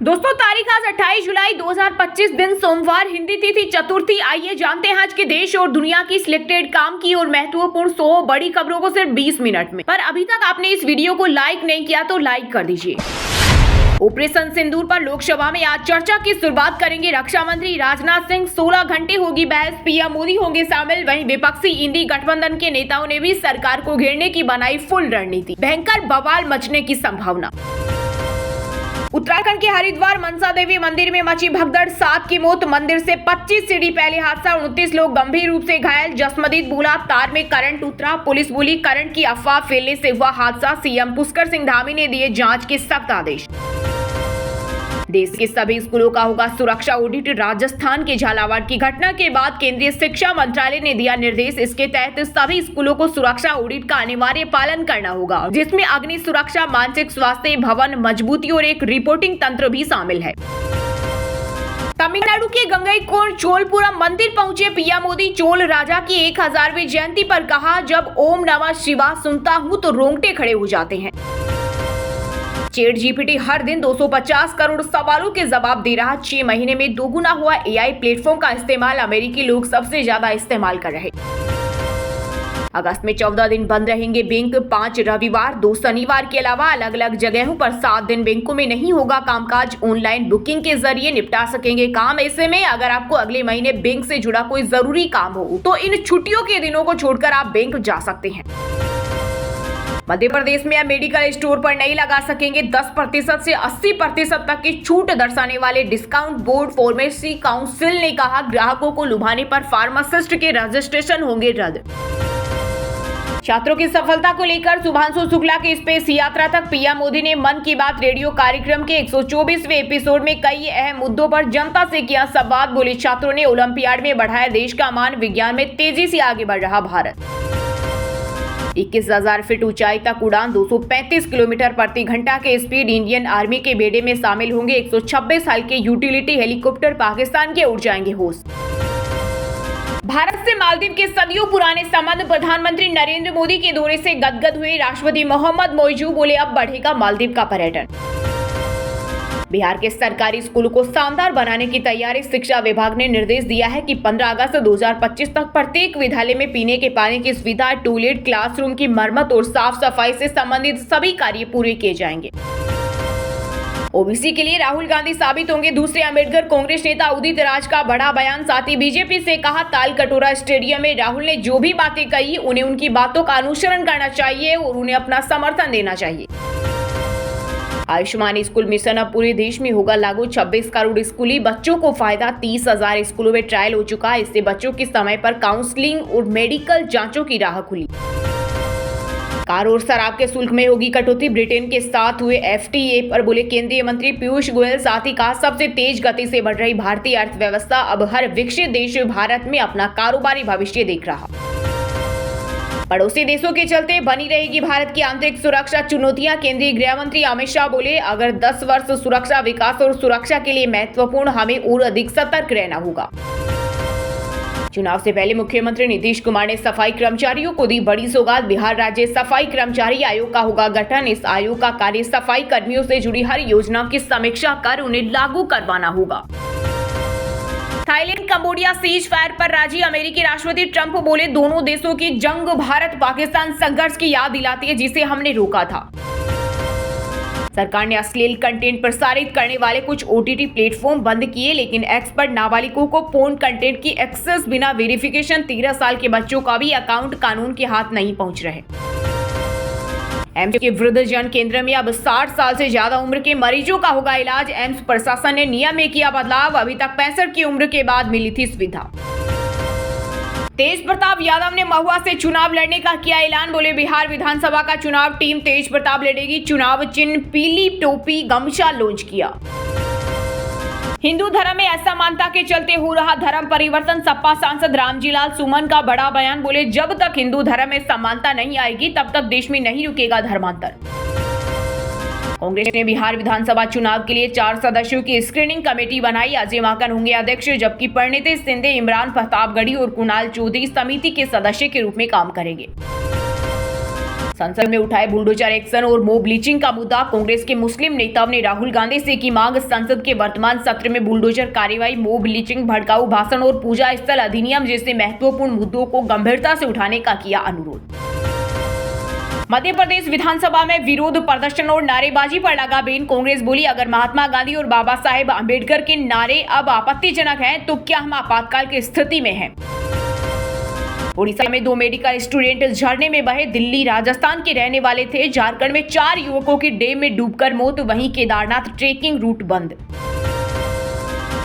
दोस्तों तारीख आज 28 जुलाई 2025 दिन सोमवार, हिंदी तिथि चतुर्थी। आइए जानते हैं आज के देश और दुनिया की सिलेक्टेड काम की और महत्वपूर्ण 100 बड़ी खबरों को सिर्फ 20 मिनट में। पर अभी तक आपने इस वीडियो को लाइक नहीं किया तो लाइक कर दीजिए। ऑपरेशन सिंदूर पर लोकसभा में आज चर्चा की शुरुआत करेंगे रक्षा मंत्री राजनाथ सिंह। 16 घंटे होगी बहस, पीएम मोदी होंगे शामिल। वहीं विपक्षी इंडी गठबंधन के नेताओं ने भी सरकार को घेरने की बनाई फुल रणनीति। भयंकर बवाल मचने की संभावना। उत्तराखंड के हरिद्वार मनसा देवी मंदिर में मची भगदड़, 7 की मौत। मंदिर से 25 सीढ़ी पहले हादसा, 29 लोग गंभीर रूप से घायल। जसमदीद बोला तार में करंट उतरा। पुलिस बोली करंट की अफवाह फैलने से हुआ हादसा। सीएम पुष्कर सिंह धामी ने दिए जांच के सख्त आदेश। देश के सभी स्कूलों का होगा सुरक्षा ऑडिट। राजस्थान के झालावाड़ की घटना के बाद केंद्रीय शिक्षा मंत्रालय ने दिया निर्देश। इसके तहत सभी स्कूलों को सुरक्षा ऑडिट का अनिवार्य पालन करना होगा, जिसमें अग्नि सुरक्षा, मानसिक स्वास्थ्य, भवन मजबूती और एक रिपोर्टिंग तंत्र भी शामिल है। तमिलनाडु के गंगईकोंड चोलपुरम मंदिर पहुंचे पीएम मोदी। चोल राजा की 1000वीं जयंती पर कहा, जब ओम नमः शिवाय सुनता हूं तो रोंगटे खड़े हो जाते हैं। चैट जीपीटी हर दिन 250 करोड़ सवालों के जवाब दे रहा। 6 महीने में दोगुना हुआ एआई प्लेटफॉर्म का इस्तेमाल। अमेरिकी लोग सबसे ज्यादा इस्तेमाल कर रहे। अगस्त में 14 दिन बंद रहेंगे बैंक। 5 रविवार 2 शनिवार के अलावा अलग अलग जगहों पर 7 दिन बैंकों में नहीं होगा कामकाज। ऑनलाइन बुकिंग के जरिए निपटा सकेंगे काम। ऐसे में अगर आपको अगले महीने बैंक से जुड़ा कोई जरूरी काम हो तो इन छुट्टियों के दिनों को छोड़कर आप बैंक जा सकते हैं। मध्य प्रदेश में अब मेडिकल स्टोर पर नहीं लगा सकेंगे 10% से 80% तक की छूट दर्शाने वाले डिस्काउंट। बोर्ड फार्मेसी काउंसिल ने कहा, ग्राहकों को लुभाने पर फार्मासिस्ट के रजिस्ट्रेशन होंगे रद्द। छात्रों की सफलता को लेकर शुभांशु शुक्ला की स्पेस यात्रा तक पीएम मोदी ने मन की बात रेडियो कार्यक्रम के 124वें एपिसोड में कई अहम मुद्दों पर जनता से किया संवाद। बोले छात्रों ने ओलंपियाड में बढ़ाया देश का मान। विज्ञान में तेजी से आगे बढ़ रहा भारत। 21,000 फीट ऊंचाई तक उड़ान, 235 किलोमीटर प्रति घंटा के स्पीड। इंडियन आर्मी के बेड़े में शामिल होंगे 126 हल्के यूटिलिटी हेलीकॉप्टर। पाकिस्तान के उड़ जाएंगे होश। भारत से मालदीव के सदियों पुराने संबंध। प्रधानमंत्री नरेंद्र मोदी के दौरे से गदगद हुए राष्ट्रपति मोहम्मद मोइजू। बोले अब बढ़ेगा मालदीव का पर्यटन। बिहार के सरकारी स्कूलों को शानदार बनाने की तैयारी। शिक्षा विभाग ने निर्देश दिया है कि 15 अगस्त 2025 तक प्रत्येक विद्यालय में पीने के पानी की सुविधा, टॉयलेट, क्लासरूम की मरम्मत और साफ सफाई से संबंधित सभी कार्य पूरे किए जाएंगे। ओबीसी के लिए राहुल गांधी साबित होंगे दूसरे अम्बेडकर। कांग्रेस नेता उदित राज का बड़ा बयान। साथ ही बीजेपी से कहा, तालकटोरा स्टेडियम में राहुल ने जो भी बातें कही उन्हें उनकी बातों का अनुसरण करना चाहिए और उन्हें अपना समर्थन देना चाहिए। आयुष्मान स्कूल मिशन अब पूरे देश में होगा लागू। 26 करोड़ स्कूली बच्चों को फायदा। 30,000 स्कूलों में ट्रायल हो चुका है। इससे बच्चों की समय पर काउंसलिंग और मेडिकल जांचों की राह खुली। कार और शराब के शुल्क में होगी कटौती। ब्रिटेन के साथ हुए एफटीए पर बोले केंद्रीय मंत्री पीयूष गोयल। साथ ही कहा, सबसे तेज गति से बढ़ रही भारतीय अर्थव्यवस्था। अब हर विकसित देश भारत में अपना कारोबारी भविष्य देख रहा। पड़ोसी देशों के चलते बनी रहेगी भारत की आंतरिक सुरक्षा चुनौतियां। केंद्रीय गृह मंत्री अमित शाह बोले, अगर 10 वर्ष सुरक्षा, विकास और सुरक्षा के लिए महत्वपूर्ण, हमें और अधिक सतर्क रहना होगा। चुनाव से पहले मुख्यमंत्री नीतीश कुमार ने सफाई कर्मचारियों को दी बड़ी सौगात। बिहार राज्य सफाई कर्मचारी आयोग का होगा गठन। इस आयोग का कार्य सफाई कर्मियों से जुड़ी हर योजना की समीक्षा कर उन्हें लागू करवाना होगा। थाईलैंड कंबोडिया सीज फायर पर राजी। अमेरिकी राष्ट्रपति ट्रंप बोले, दोनों देशों की जंग भारत पाकिस्तान संघर्ष की याद दिलाती है जिसे हमने रोका था। सरकार ने अश्लील कंटेंट प्रसारित करने वाले कुछ ओटीटी प्लेटफॉर्म बंद किए, लेकिन एक्सपर्ट नाबालिगों को पोर्न कंटेंट की एक्सेस बिना वेरिफिकेशन 13 साल के बच्चों का भी अकाउंट कानून के हाथ नहीं पहुंच रहे। एम्स के वृद्धजन केंद्र में अब 60 साल से ज्यादा उम्र के मरीजों का होगा इलाज। एम्स प्रशासन ने नियम में किया बदलाव। अभी तक 65 की उम्र के बाद मिली थी सुविधा। तेज प्रताप यादव ने महुआ से चुनाव लड़ने का किया ऐलान। बोले, बिहार विधानसभा का चुनाव टीम तेज प्रताप लड़ेगी। चुनाव चिन्ह पीली टोपी गमछा लॉन्च किया। हिंदू धर्म में असमानता के चलते हो रहा धर्म परिवर्तन। सपा सांसद रामजीलाल सुमन का बड़ा बयान। बोले, जब तक हिंदू धर्म में समानता नहीं आएगी तब तक देश में नहीं रुकेगा धर्मांतर। कांग्रेस ने बिहार विधानसभा चुनाव के लिए 4 सदस्यों की स्क्रीनिंग कमेटी बनाई। अजय माकन होंगे अध्यक्ष, जबकि परिणीति शिंदे, इमरान प्रतापगढ़ी और कुणाल चौधरी समिति के सदस्य के रूप में काम करेंगे। संसद में उठाए बुलडोजर एक्शन और मॉब लिंचिंग का मुद्दा। कांग्रेस के मुस्लिम नेताओं ने राहुल गांधी से की मांग। संसद के वर्तमान सत्र में बुलडोजर कार्रवाई, मॉब लिंचिंग, भड़काऊ भाषण और पूजा स्थल अधिनियम जैसे महत्वपूर्ण मुद्दों को गंभीरता से उठाने का किया अनुरोध। मध्य प्रदेश विधानसभा में विरोध प्रदर्शन और नारेबाजी पर लगा बैन। कांग्रेस बोली, अगर महात्मा गांधी और बाबा साहेब आंबेडकर के नारे अब आपत्तिजनक हैं, तो क्या हम आपातकाल की स्थिति में हैं? ओडिशा में 2 मेडिकल स्टूडेंट झरने में बहे। दिल्ली, राजस्थान के रहने वाले थे। झारखंड में 4 युवकों की डैम में डूबकर मौत। वहीं केदारनाथ ट्रेकिंग रूट बंद।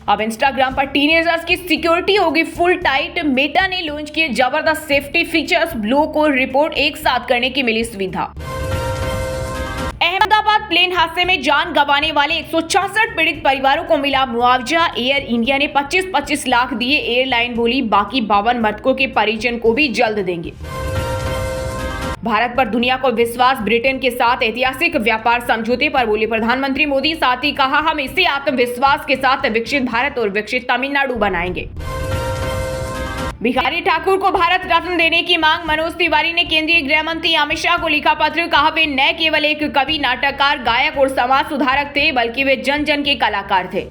अब इंस्टाग्राम पर टीनेजर्स की सिक्योरिटी होगी फुल टाइट। मेटा ने लॉन्च किए जबरदस्त सेफ्टी फीचर्स। ब्लॉक और रिपोर्ट एक साथ करने की मिली सुविधा। अहमदाबाद प्लेन हादसे में जान गंवाने वाले 166 पीड़ित परिवारों को मिला मुआवजा। एयर इंडिया ने 25-25 लाख दिए। एयरलाइन बोली, बाकी 52 मृतकों के परिजन को भी जल्द देंगे। भारत पर दुनिया को विश्वास। ब्रिटेन के साथ ऐतिहासिक व्यापार समझौते पर बोले प्रधानमंत्री मोदी। साथ ही कहा, हम इसे आत्मविश्वास के साथ विकसित भारत और विकसित तमिलनाडु बनाएंगे। भिखारी ठाकुर को भारत रत्न देने की मांग। मनोज तिवारी ने केंद्रीय गृह मंत्री अमित शाह को लिखा पत्र। कहा, वे न केवल एक कवि, नाटककार, गायक और समाज सुधारक थे, बल्कि वे जन जन के कलाकार थे।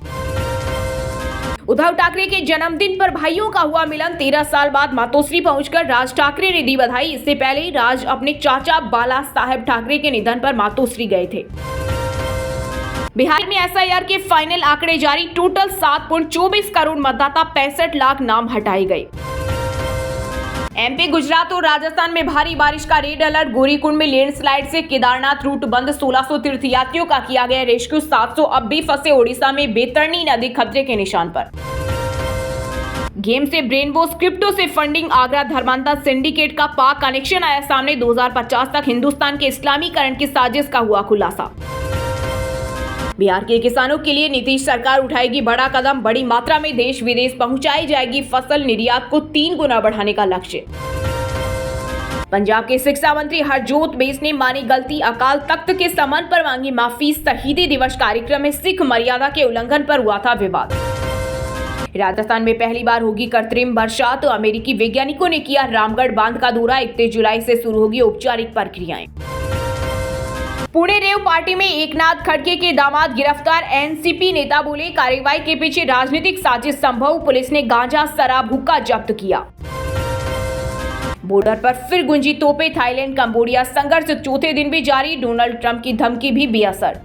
उद्धव ठाकरे के जन्मदिन पर भाइयों का हुआ मिलन। 13 साल बाद मातोश्री पहुंचकर राज ठाकरे ने दी बधाई। इससे पहले राज अपने चाचा बाला साहेब ठाकरे के निधन पर मातोश्री गए थे। बिहार में एसआईआर के फाइनल आंकड़े जारी। टोटल 7.24 करोड़ मतदाता, 65 लाख नाम हटाए गए। एमपी, गुजरात और राजस्थान में भारी बारिश का रेड अलर्ट। गौरीकुंड में लैंडस्लाइड से केदारनाथ रूट बंद। 1600 तीर्थयात्रियों का किया गया रेस्क्यू। 700 अब भी फंसे। ओडिशा में बैतरणी नदी खतरे के निशान पर। गेम से ब्रेन वॉश, क्रिप्टो से फंडिंग। आगरा धर्मांतर सिंडिकेट का पाक कनेक्शन आया सामने। 2050 तक हिंदुस्तान के इस्लामीकरण की साजिश का हुआ खुलासा। बिहार के किसानों के लिए नीतीश सरकार उठाएगी बड़ा कदम। बड़ी मात्रा में देश विदेश पहुंचाई जाएगी फसल। निर्यात को 3 गुना बढ़ाने का लक्ष्य। पंजाब के शिक्षा मंत्री हरजोत बेस ने मानी गलती। अकाल तख्त के समन पर मांगी माफी। शहीदी दिवस कार्यक्रम में सिख मर्यादा के उल्लंघन पर हुआ था विवाद। राजस्थान में पहली बार होगी कृत्रिम बरसात। अमेरिकी वैज्ञानिकों ने किया रामगढ़ बांध का दौरा। 31 जुलाई से शुरू होगी औपचारिक प्रक्रियाएं। पुणे रेव पार्टी में एकनाथ खड़गे के दामाद गिरफ्तार। एनसीपी नेता बोले, कार्रवाई के पीछे राजनीतिक साजिश संभव। पुलिस ने गांजा, शराब, हुक्का जब्त किया। बॉर्डर पर फिर गुंजी तोपें। थाईलैंड कंबोडिया संघर्ष चौथे दिन भी जारी। डोनाल्ड ट्रंप की धमकी भी बेअसर।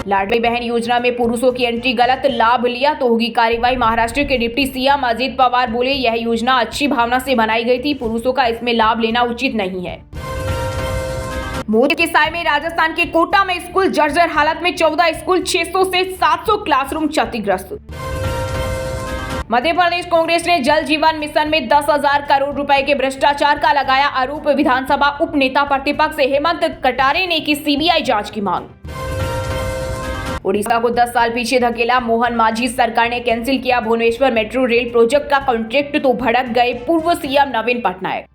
लाडली बहन योजना में पुरुषों की एंट्री गलत, लाभ लिया तो होगी कार्रवाई। महाराष्ट्र के डिप्टी सीएम अजित पवार बोले, यह योजना अच्छी भावना से बनाई गई थी, पुरुषों का इसमें लाभ लेना उचित नहीं है। मोदी के साय में राजस्थान के कोटा में स्कूल जर्जर हालत में। 14 स्कूल, 600 से 700 क्लासरूम क्षतिग्रस्त। मध्य प्रदेश कांग्रेस ने जल जीवन मिशन में 10,000 करोड़ रुपए के भ्रष्टाचार का लगाया आरोप। विधानसभा उप नेता प्रतिपक्ष हेमंत कटारे ने की सीबीआई जांच की मांग। ओडिशा को 10 साल पीछे धकेला मोहन मांझी सरकार ने कैंसिल किया भुवनेश्वर मेट्रो रेल प्रोजेक्ट का कॉन्ट्रैक्ट, तो भड़क गए पूर्व सीएम नवीन पटनायक।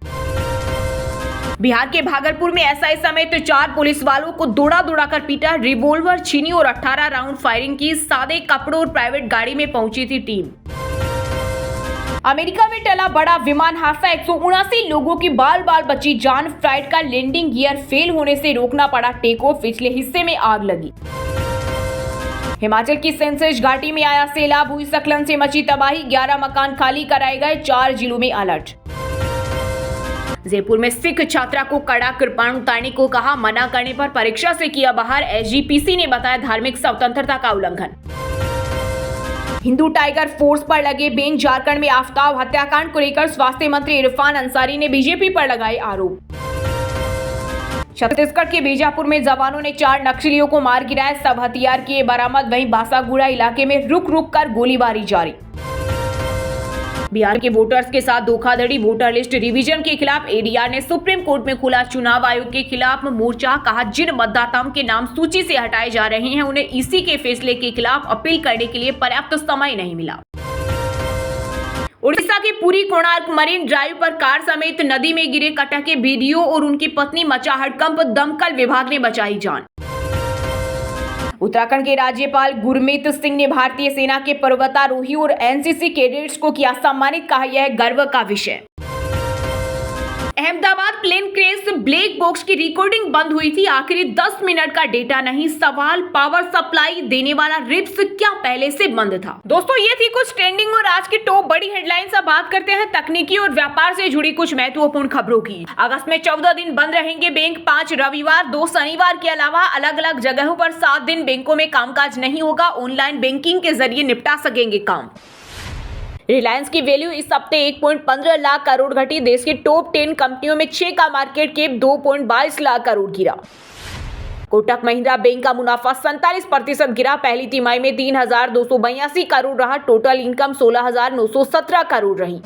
बिहार के भागलपुर में एसआई समेत 4 पुलिस वालों को दौड़ा कर पीटा, रिवॉल्वर छीनी और 18 राउंड फायरिंग की। सादे कपड़ों और प्राइवेट गाड़ी में पहुंची थी टीम। अमेरिका में टला बड़ा विमान हादसा। 179 लोगों की बाल बची जान। फ्लाइट का लैंडिंग गियर फेल होने से रोकना पड़ा टेक ऑफ। पिछले हिस्से में आग लगी। हिमाचल की सेंसेज घाटी में आया सैलाब, हुई सकलन से मची तबाही। 11 मकान खाली कराए गए। 4 जिलों में अलर्ट। जयपुर में सिख छात्रा को कड़ा कृपाण उतारने को कहा, मना करने पर परीक्षा से किया बाहर। एसजीपीसी ने बताया धार्मिक स्वतंत्रता का उल्लंघन। हिंदू टाइगर फोर्स पर लगे बैन। झारखंड में आफ्ताब हत्याकांड को लेकर स्वास्थ्य मंत्री इरफान अंसारी ने बीजेपी पर लगाए आरोप। छत्तीसगढ़ के बीजापुर में जवानों ने 4 नक्सलियों को मार गिराया। सब हथियार किए बरामद। वहीं बासागुड़ा इलाके में रुक कर गोलीबारी जारी। बिहार के वोटर्स के साथ धोखाधड़ी, वोटर लिस्ट रिवीजन के खिलाफ एडीआर ने सुप्रीम कोर्ट में खोला चुनाव आयोग के खिलाफ मोर्चा। कहा, जिन मतदाताओं के नाम सूची से हटाए जा रहे हैं उन्हें इसी के फैसले के खिलाफ अपील करने के लिए पर्याप्त समय नहीं मिला। उड़ीसा के पुरी कोणार्क मरीन ड्राइव पर कार समेत नदी में गिरे कटक के वीडियो और उनकी पत्नी मचा हड़कंप। दमकल विभाग ने बचाई जान। उत्तराखंड के राज्यपाल गुरमीत सिंह ने भारतीय सेना के पर्वतारोही और एनसीसी कैडेट्स को किया सम्मानित। कहा, यह गर्व का विषय। Ahmedabad plane crash black box की रिकॉर्डिंग बंद हुई थी। आखिरी 10 मिनट का डेटा नहीं, सवाल पावर सप्लाई देने वाला रिप्स क्या पहले से बंद था? दोस्तों ये थी कुछ ट्रेंडिंग और आज की टॉप बड़ी हेडलाइंस। अब बात करते हैं तकनीकी और व्यापार से जुड़ी कुछ महत्वपूर्ण खबरों की। अगस्त में 14 दिन बंद रहेंगे बैंक, 5 रविवार 2 शनिवार के अलावा अलग अलग जगहों पर 7 दिन बैंकों में कामकाज नहीं होगा। ऑनलाइन बैंकिंग के जरिए निपटा सकेंगे काम। रिलायंस की वैल्यू इस हफ्ते 1.15 लाख करोड़ घटी। देश की टॉप 10 कंपनियों में 6 का मार्केट कैप 2.22 लाख करोड़ गिरा। कोटक महिंद्रा बैंक का मुनाफा 47% गिरा। पहली तिमाही में 3,282 करोड़ रहा। टोटल इनकम 16,917 करोड़ रही।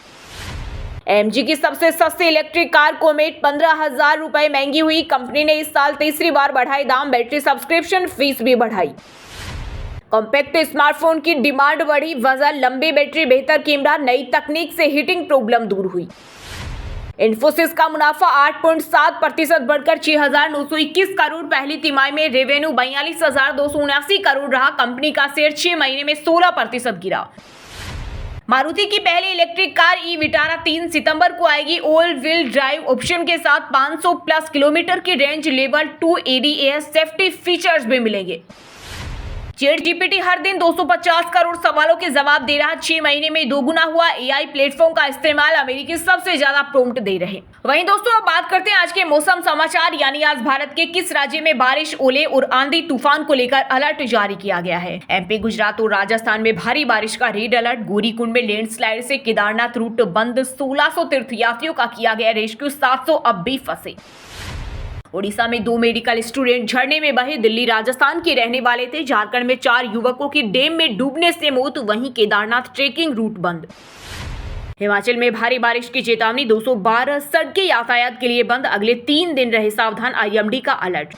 एमजी की सबसे सस्ती इलेक्ट्रिक कार कोमेट 15,000 रुपए महंगी हुई। कंपनी ने इस साल तीसरी बार बढ़ाए दाम। बैटरी सब्सक्रिप्शन फीस भी बढ़ाई। कॉम्पैक्ट स्मार्टफोन की डिमांड बढ़ी। वजन, लंबी बैटरी, बेहतर कैमरा, नई तकनीक से हीटिंग प्रॉब्लम दूर हुई। इन्फोसिस का मुनाफा 8.7% बढ़कर 6,921 करोड़। पहली तिमाही में रेवेन्यू 42,279 करोड़ रहा। कंपनी का शेयर 6 महीने में 16% गिरा। मारुति की पहली इलेक्ट्रिक कार ई विटारा 3 सितंबर को आएगी। ऑल व्हील ड्राइव ऑप्शन के साथ 500 प्लस किलोमीटर की range, level 2 ADAS safety features भी मिलेंगे। ChatGPT हर दिन 250 करोड़ सवालों के जवाब दे रहा। 6 महीने में दोगुना हुआ। AI प्लेटफॉर्म का इस्तेमाल अमेरिकी सबसे ज्यादा प्रॉम्प्ट दे रहे। वहीं दोस्तों अब बात करते हैं आज के मौसम समाचार, यानी आज भारत के किस राज्य में बारिश, ओले और आंधी तूफान को लेकर अलर्ट जारी किया गया है। MP, गुजरात और राजस्थान में भारी बारिश का रेड अलर्ट। गौरीकुंड में लैंडस्लाइड से केदारनाथ रूट बंद। 1600 तीर्थयात्रियों का किया गया रेस्क्यू। 700 अब भी फंसे। ओडिशा में 2 मेडिकल स्टूडेंट झरने में बहे। दिल्ली राजस्थान के रहने वाले थे। झारखंड में 4 युवकों की डैम में डूबने से मौत। वहीं केदारनाथ ट्रेकिंग रूट बंद। हिमाचल में भारी बारिश की चेतावनी। 212 सड़कें यातायात के लिए बंद। अगले 3 दिन रहे सावधान, IMD का अलर्ट।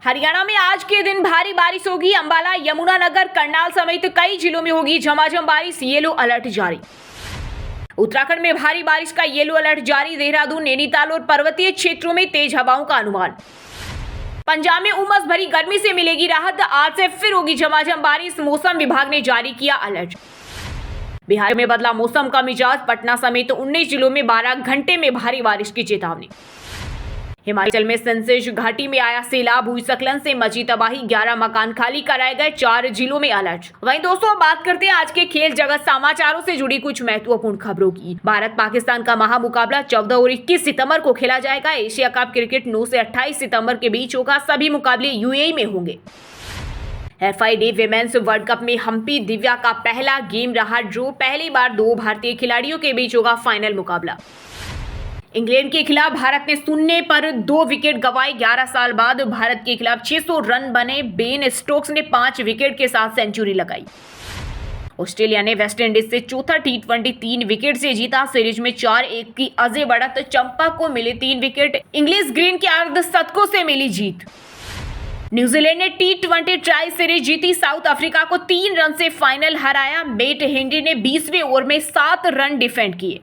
हरियाणा में आज के दिन भारी बारिश होगी। अंबाला, यमुनानगर, करनाल समेत कई जिलों में होगी झमाझम बारिश। येलो अलर्ट जारी। उत्तराखंड में भारी बारिश का येलो अलर्ट जारी। देहरादून, नैनीताल और पर्वतीय क्षेत्रों में तेज हवाओं का अनुमान। पंजाब में उमस भरी गर्मी से मिलेगी राहत। आज से फिर होगी झमाझम बारिश। मौसम विभाग ने जारी किया अलर्ट। बिहार में बदला मौसम का मिजाज। पटना समेत 19 जिलों में 12 घंटे में भारी बारिश की चेतावनी। हिमाचल में सेंसेज घाटी में आया सैलाब। भूस्खलन से मची तबाही। 11 मकान खाली कराए गए। 4 जिलों में अलर्ट। वहीं दोस्तों बात करते हैं आज के खेल जगत समाचारों से जुड़ी कुछ महत्वपूर्ण खबरों की। भारत पाकिस्तान का महामुकाबला 14 और 21 सितंबर को खेला जाएगा। एशिया कप क्रिकेट 9 से 28 सितंबर के बीच होगा। सभी मुकाबले UAE में होंगे। FIDE विमेंस वर्ल्ड कप में हम्पी दिव्या का पहला गेम रहा ड्रॉ। पहली बार 2 भारतीय खिलाड़ियों के बीच होगा फाइनल मुकाबला। इंग्लैंड के खिलाफ भारत ने 0 पर 2 विकेट गंवाए। 11 साल बाद भारत के खिलाफ 600 रन बने। बेन स्टोक्स ने 5 विकेट के साथ सेंचुरी लगाई। ऑस्ट्रेलिया ने वेस्टइंडीज से चौथा T20 3 विकेट से जीता। सीरीज में 4-1 की अजय बढ़त। चंपा को मिले 3 विकेट। इंग्लिश ग्रीन के अर्धशतकों से मिली जीत। न्यूजीलैंड ने T20 ट्राई सीरीज जीती। साउथ अफ्रीका को 3 रन से फाइनल हराया। मैट हेनरी ने 20वें ओवर में 7 रन डिफेंड किए।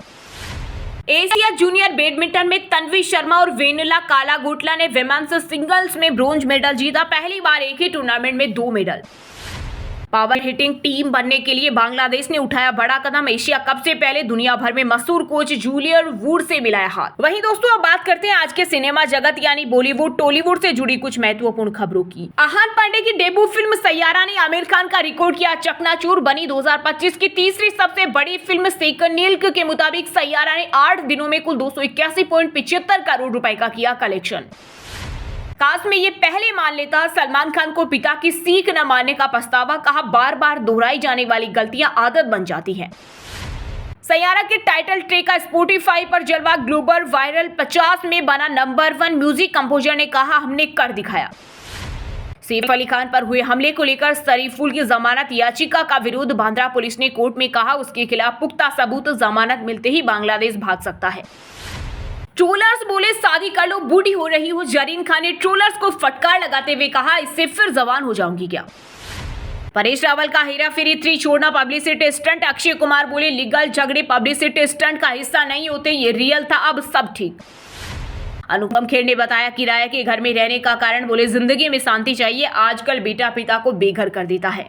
एशिया जूनियर बैडमिंटन में तन्वी शर्मा और वेनिला कालागोटला ने विमेंस सिंगल्स में ब्रॉन्ज मेडल जीता। पहली बार एक ही टूर्नामेंट में 2 मेडल। पावर हिटिंग टीम बनने के लिए बांग्लादेश ने उठाया बड़ा कदम। एशिया कप से पहले दुनिया भर में मशहूर कोच जूलियर वुड से मिलाया हाथ। वहीं दोस्तों अब बात करते हैं आज के सिनेमा जगत यानी बॉलीवुड टॉलीवुड से जुड़ी कुछ महत्वपूर्ण खबरों की। आहान पांडे की डेब्यू फिल्म सैयारा ने आमिर खान का रिकॉर्ड किया चकनाचूर। बनी 2025 की तीसरी सबसे बड़ी फिल्म। सेकंड नील्क के मुताबिक सैयारा ने 8 दिनों में कुल 281.75 करोड़ रुपए का किया कलेक्शन। काश में ये पहले मान लेता। सलमान खान को पिता की सीख न मानने का पछतावा। कहा बार बार दोहराई जाने वाली गलतियां आदत बन जाती हैं। सैयारा के टाइटल ट्रैक का स्पॉटिफाई पर जलवा। ग्लोबल वायरल 50 में बना नंबर 1। म्यूजिक कंपोजर ने कहा हमने कर दिखाया। सैफ अली खान पर हुए हमले को लेकर शरीफुल की जमानत याचिका का विरोध। बांद्रा पुलिस ने कोर्ट में कहा उसके खिलाफ पुख्ता सबूत। जमानत मिलते ही बांग्लादेश भाग सकता है। ट्रोलर्स बोले शादी कर लो, बूढ़ी हो रही हो। जरीन खान ने ट्रोलर्स को फटकार लगाते हुए कहा इससे फिर जवान हो जाऊंगी क्या। परेश रावल का हेरा फेरी 3 छोड़ना पब्लिसिटी स्टंट। अक्षय कुमार बोले लीगल झगड़े पब्लिसिटी स्टंट का हिस्सा नहीं होते, ये रियल था, अब सब ठीक। अनुपम खेर ने बताया किराए के घर में रहने का कारण बोले जिंदगी में शांति चाहिए। आजकल बेटा पिता को बेघर कर देता है।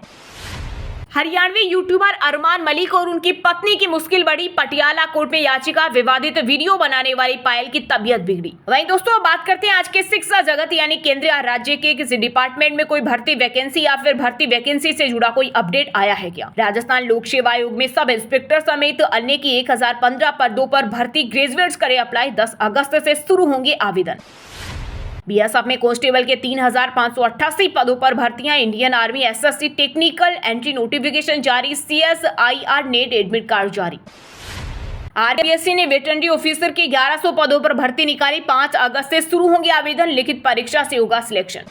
हरियाणवी यूट्यूबर अरमान मलिक और उनकी पत्नी की मुश्किल बढ़ी, पटियाला कोर्ट में याचिका, विवादित वीडियो बनाने वाली पायल की तबीयत बिगड़ी। वहीं दोस्तों अब बात करते हैं आज के शिक्षा जगत यानी केंद्रीय और राज्य के किसी डिपार्टमेंट में कोई भर्ती वैकेंसी या फिर भर्ती वैकेंसी से जुड़ा कोई अपडेट आया है क्या। राजस्थान लोक सेवा आयोग में सब इंस्पेक्टर समेत अन्य की 1015 पदों पर भर्ती, ग्रेजुएट्स करे अप्लाई, 10 अगस्त से शुरू होंगे आवेदन। बीएसएफ में कांस्टेबल के 3588 पदों पर भर्तियां, Indian army SSC technical entry notification जारी, सीएसआईआर नेट एडमिट कार्ड जारी। आरपीएससी ने वेटरनरी ऑफिसर के 1100 पदों पर भर्ती निकाली, 5 अगस्त से शुरू होंगे आवेदन, लिखित परीक्षा से होगा सिलेक्शन।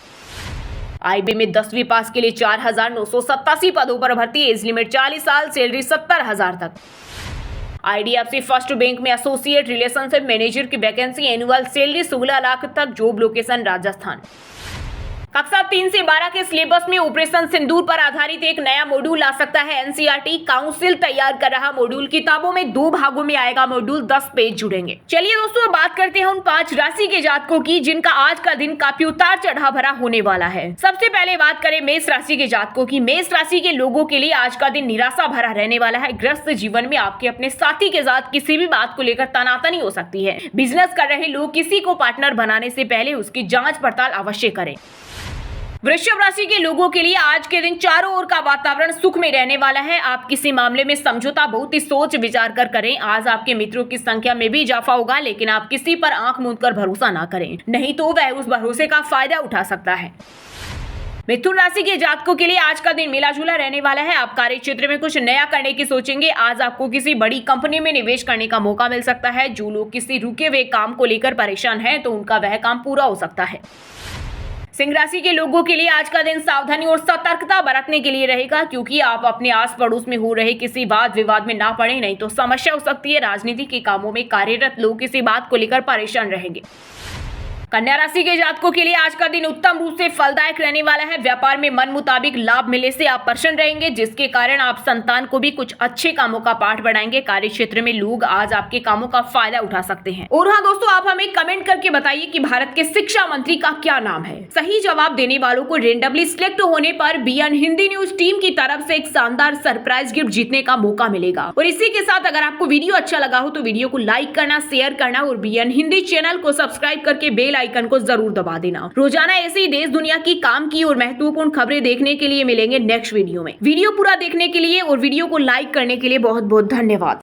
आईबी में 10वीं पास के लिए 4987 पदों पर भर्ती, एज लिमिट 40 साल, सैलरी 70,000 तक। आईडीएफसी फर्स्ट बैंक में एसोसिएट रिलेशनशिप मैनेजर की वैकेंसी, एनुअल सैलरी 16 लाख तक, जॉब लोकेशन राजस्थान। कक्षा 3 से 12 के सिलेबस में ऑपरेशन सिंदूर पर आधारित एक नया मॉड्यूल ला सकता है एनसीईआरटी। काउंसिल तैयार कर रहा मॉड्यूल, किताबों में 2 भागों में आएगा मॉड्यूल, 10 पेज जुड़ेंगे। चलिए दोस्तों बात करते हैं उन 5 राशि के जातकों की जिनका आज का दिन काफी उतार चढ़ाव भरा होने वाला है। सबसे पहले बात करें मेष राशि के जातकों की। मेष राशि के लोगों के लिए आज का दिन निराशा भरा रहने वाला है। ग्रस्त जीवन में आपके अपने साथी के साथ किसी भी बात को लेकर तनातनी हो सकती है। बिजनेस कर रहे लोग किसी को पार्टनर बनाने से पहले उसकी जांच पड़ताल अवश्य करें। वृषभ राशि के लोगों के लिए आज के दिन चारों ओर का वातावरण सुख में रहने वाला है। आप किसी मामले में समझौता बहुत ही सोच विचार कर करें। आज आपके मित्रों की संख्या में भी इजाफा होगा, लेकिन आप किसी पर आंख मूंद कर भरोसा ना करें, नहीं तो वह उस भरोसे का फायदा उठा सकता है। मिथुन राशि के जातकों के लिए आज का दिन मिला जुला रहने वाला है। आप कार्य क्षेत्र में कुछ नया करने की सोचेंगे। आज आपको किसी बड़ी कंपनी में निवेश करने का मौका मिल सकता है। जो लोग किसी रुके हुए काम को लेकर परेशान हैं तो उनका वह काम पूरा हो सकता है। सिंह राशि के लोगों के लिए आज का दिन सावधानी और सतर्कता बरतने के लिए रहेगा, क्योंकि आप अपने आस पड़ोस में हो रहे किसी वाद विवाद में ना पड़े, नहीं तो समस्या हो सकती है। राजनीति के कामों में कार्यरत लोग किसी बात को लेकर परेशान रहेंगे। कन्या राशि के जातकों के लिए आज का दिन उत्तम रूप से फलदायक रहने वाला है। व्यापार में मन मुताबिक लाभ मिलने से आप प्रसन्न रहेंगे, जिसके कारण आप संतान को भी कुछ अच्छे कामों का पाठ बढ़ाएंगे। कार्य क्षेत्र में लोग आज आपके कामों का फायदा उठा सकते हैं। और हाँ दोस्तों, आप हमें कमेंट करके बताइए कि भारत के शिक्षा मंत्री का क्या नाम है। सही जवाब देने वालों को रेंडमली सिलेक्ट होने पर बीएन हिंदी न्यूज टीम की तरफ से एक शानदार सरप्राइज गिफ्ट जीतने का मौका मिलेगा। और इसी के साथ अगर आपको वीडियो अच्छा लगा हो तो वीडियो को लाइक करना, शेयर करना और बीएन हिंदी चैनल को सब्सक्राइब करके बेल आइकन को जरूर दबा देना। रोजाना ऐसे ही देश दुनिया की काम की और महत्वपूर्ण खबरें देखने के लिए मिलेंगे नेक्स्ट वीडियो में। वीडियो पूरा देखने के लिए और वीडियो को लाइक करने के लिए बहुत बहुत धन्यवाद।